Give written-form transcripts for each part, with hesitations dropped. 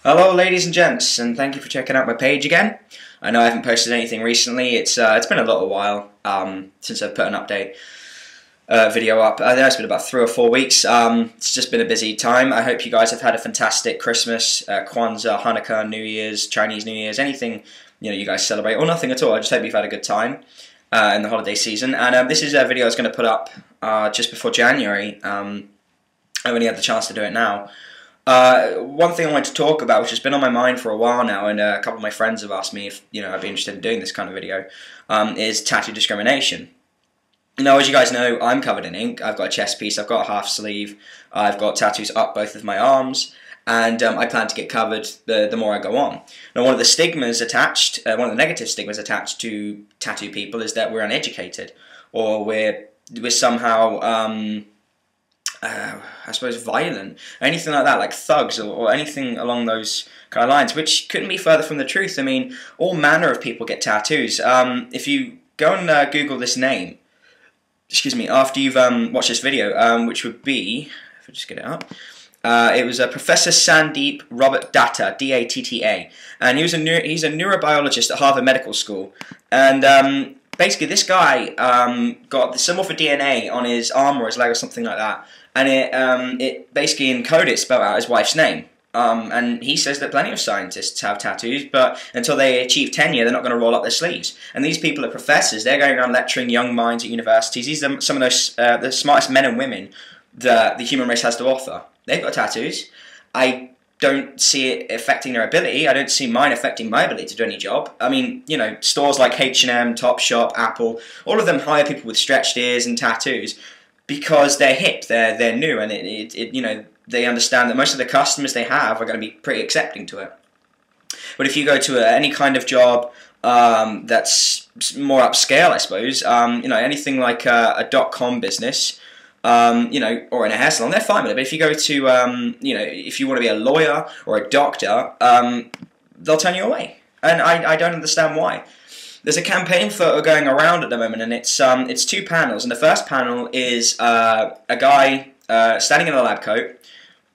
Hello ladies and gents, and thank you for checking out my page again. I know I haven't posted anything recently. It's been a little while since I've put an update video up. I think it's been about 3 or 4 weeks. It's just been a busy time. I hope you guys have had a fantastic Christmas, Kwanzaa, Hanukkah, New Year's, Chinese New Year's, anything you guys celebrate, or nothing at all. I just hope you've had a good time in the holiday season. And this is a video I was going to put up just before January. I only had the chance to do it now. One thing I wanted to talk about, which has been on my mind for a while now, and a couple of my friends have asked me if I'd be interested in doing this kind of video, is tattoo discrimination. Now, as you guys know, I'm covered in ink. I've got a chest piece, I've got a half sleeve, I've got tattoos up both of my arms, and I plan to get covered the more I go on. Now, one of the stigmas attached, one of the negative stigmas attached to tattoo people is that we're uneducated, or we're somehow I suppose violent, anything like that, like thugs or anything along those kind of lines, which couldn't be further from the truth. I mean, all manner of people get tattoos. If you go and Google this name, excuse me, after you've watched this video, which would be, if I just get it up, it was Professor Sandeep Robert Datta, D-A-T-T-A, and he's a neurobiologist at Harvard Medical School, and basically this guy got some of the DNA on his arm or his leg or something like that, and it basically encoded, spelled out his wife's name. And he says that plenty of scientists have tattoos, but until they achieve tenure, they're not going to roll up their sleeves. And these people are professors. They're going around lecturing young minds at universities. These are some of those the smartest men and women that the human race has to offer. They've got tattoos. I don't see it affecting their ability. I don't see mine affecting my ability to do any job. I mean, stores like H&M, Topshop, Apple, all of them hire people with stretched ears and tattoos because they're hip, they're new, and they understand that most of the customers they have are going to be pretty accepting to it. But if you go to any kind of job that's more upscale, I suppose, anything like a .com business, or in a hair salon, they're fine with it. But if you go to, if you want to be a lawyer or a doctor, they'll turn you away, and I don't understand why. There's a campaign photo going around at the moment, and it's 2 panels. And the first panel is a guy standing in a lab coat,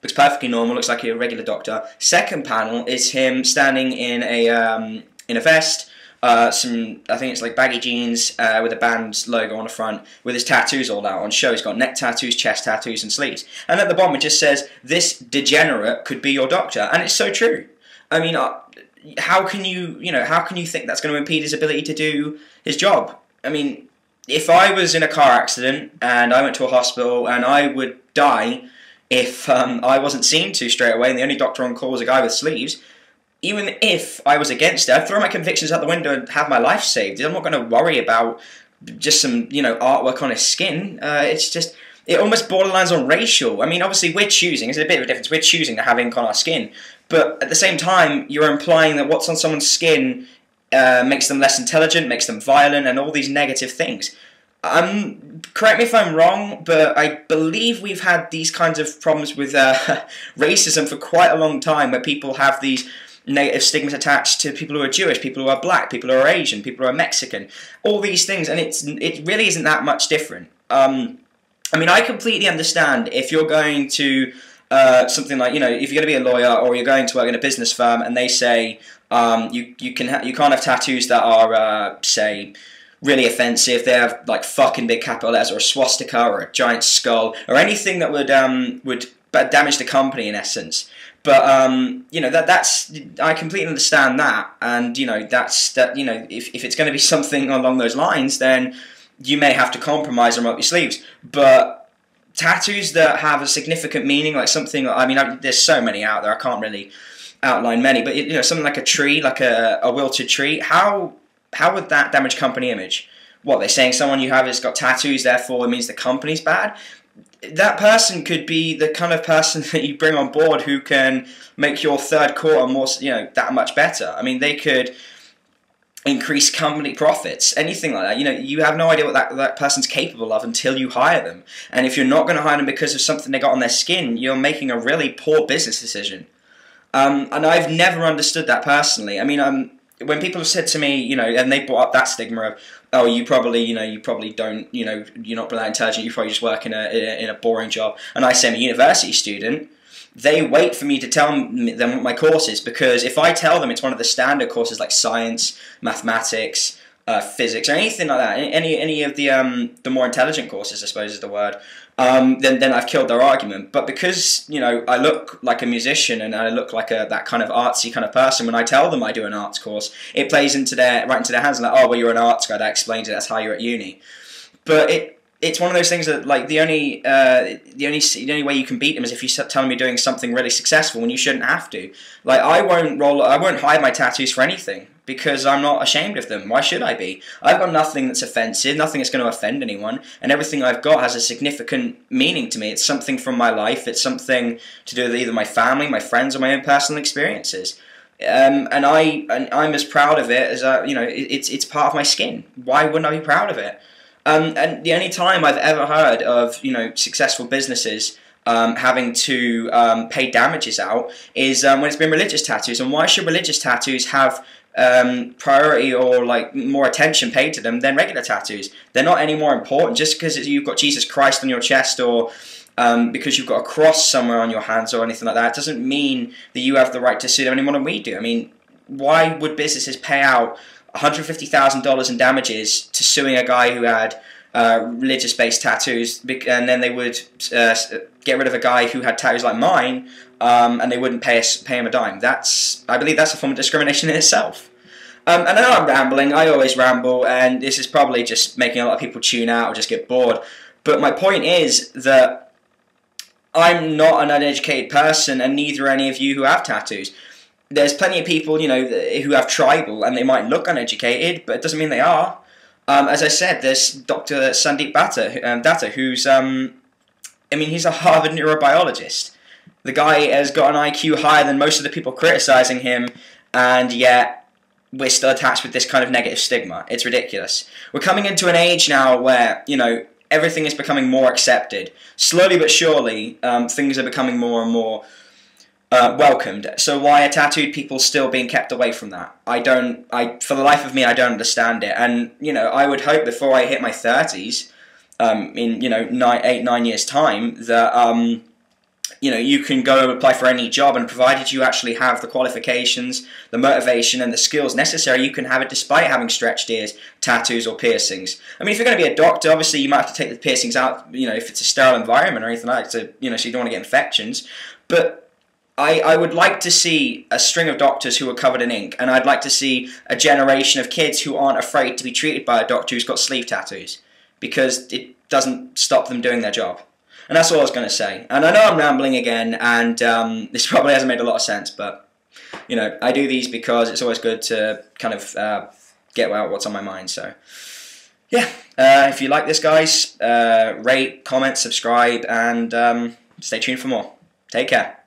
looks perfectly normal, looks like a regular doctor. Second panel is him standing in a vest. I think it's like baggy jeans with a band logo on the front, with his tattoos all out on show. He's got neck tattoos, chest tattoos, and sleeves. And at the bottom it just says, "This degenerate could be your doctor," and it's so true. I mean, how can you think that's going to impede his ability to do his job? I mean, if I was in a car accident and I went to a hospital and I would die if I wasn't seen to straight away, and the only doctor on call was a guy with sleeves, even if I was against it, I'd throw my convictions out the window and have my life saved. I'm not going to worry about just some, artwork on his skin. It almost borderlines on racial. I mean, obviously we're choosing, there's a bit of a difference, we're choosing to have ink on our skin, but at the same time, you're implying that what's on someone's skin makes them less intelligent, makes them violent, and all these negative things. Correct me if I'm wrong, but I believe we've had these kinds of problems with racism for quite a long time, where people have these negative stigmas attached to people who are Jewish, people who are black, people who are Asian, people who are Mexican, all these things, and it really isn't that much different. I mean, I completely understand if you're going to something like, if you're going to be a lawyer or you're going to work in a business firm, and they say you can't have tattoos that are say really offensive. They have like fucking big capital letters, or a swastika, or a giant skull, or anything that would damage the company in essence. But that's I completely understand that, and if it's going to be something along those lines, then you may have to compromise and roll up your sleeves. But tattoos that have a significant meaning, like something, I mean, there's so many out there, I can't really outline many, but something like a tree, like a wilted tree, how would that damage company image? What, they're saying someone you have has got tattoos, therefore it means the company's bad? That person could be the kind of person that you bring on board who can make your third quarter more, that much better. I mean, they could increase company profits, anything like that. You have no idea what that person's capable of until you hire them. And if you're not going to hire them because of something they got on their skin, you're making a really poor business decision. And I've never understood that personally. I mean, when people have said to me, and they brought up that stigma of, oh, you probably don't, you're not that intelligent, you probably just work in a boring job. And I say I'm a university student. they wait for me to tell them what my course is, because if I tell them it's one of the standard courses like science, mathematics, physics, or anything like that, any of the more intelligent courses, I suppose is the word, then I've killed their argument. But because, you know, I look like a musician and I look like that kind of artsy kind of person, when I tell them I do an arts course, it plays into right into their hands, like, oh, well, you're an arts guy, that explains it, that's how you're at uni. But it's one of those things that, like, the only way you can beat them is if you tell them you're doing something really successful when you shouldn't have to. Like, I won't hide my tattoos for anything, because I'm not ashamed of them. Why should I be? I've got nothing that's offensive, nothing that's going to offend anyone, and everything I've got has a significant meaning to me. It's something from my life. It's something to do with either my family, my friends, or my own personal experiences. And I'm as proud of it as you know. It's part of my skin. Why wouldn't I be proud of it? And the only time I've ever heard of, you know, successful businesses having to pay damages out is when it's been religious tattoos. And why should religious tattoos have priority or like more attention paid to them than regular tattoos? They're not any more important. Just because you've got Jesus Christ on your chest, or because you've got a cross somewhere on your hands or anything like that, doesn't mean that you have the right to sue them any more than we do. I mean, why would businesses pay out $150,000 in damages to suing a guy who had religious-based tattoos, and then they would get rid of a guy who had tattoos like mine, and they wouldn't pay him a dime? I believe that's a form of discrimination in itself. And I know I'm rambling. I always ramble, and this is probably just making a lot of people tune out or just get bored. But my point is that I'm not an uneducated person, and neither are any of you who have tattoos. There's plenty of people, you know, who have tribal, and they might look uneducated, but it doesn't mean they are. As I said, there's Dr. Sandeep Datta, who's, I mean, he's a Harvard neurobiologist. The guy has got an IQ higher than most of the people criticizing him, and yet we're still attached with this kind of negative stigma. It's ridiculous. We're coming into an age now where, you know, everything is becoming more accepted. Slowly but surely, things are becoming more and more welcomed. So why are tattooed people still being kept away from that? For the life of me, I don't understand it. And, you know, I would hope before I hit my 30s, in, you know, 9 years' time, that, you know, you can go apply for any job, and provided you actually have the qualifications, the motivation, and the skills necessary, you can have it despite having stretched ears, tattoos, or piercings. I mean, if you're going to be a doctor, obviously you might have to take the piercings out, you know, if it's a sterile environment or anything like that, you know, so you don't want to get infections. But I would like to see a string of doctors who are covered in ink, and I'd like to see a generation of kids who aren't afraid to be treated by a doctor who's got sleeve tattoos, because it doesn't stop them doing their job. And that's all I was going to say. And I know I'm rambling again, and this probably hasn't made a lot of sense, but, you know, I do these because it's always good to kind of get out what's on my mind. So, yeah, if you like this, guys, rate, comment, subscribe, and stay tuned for more. Take care.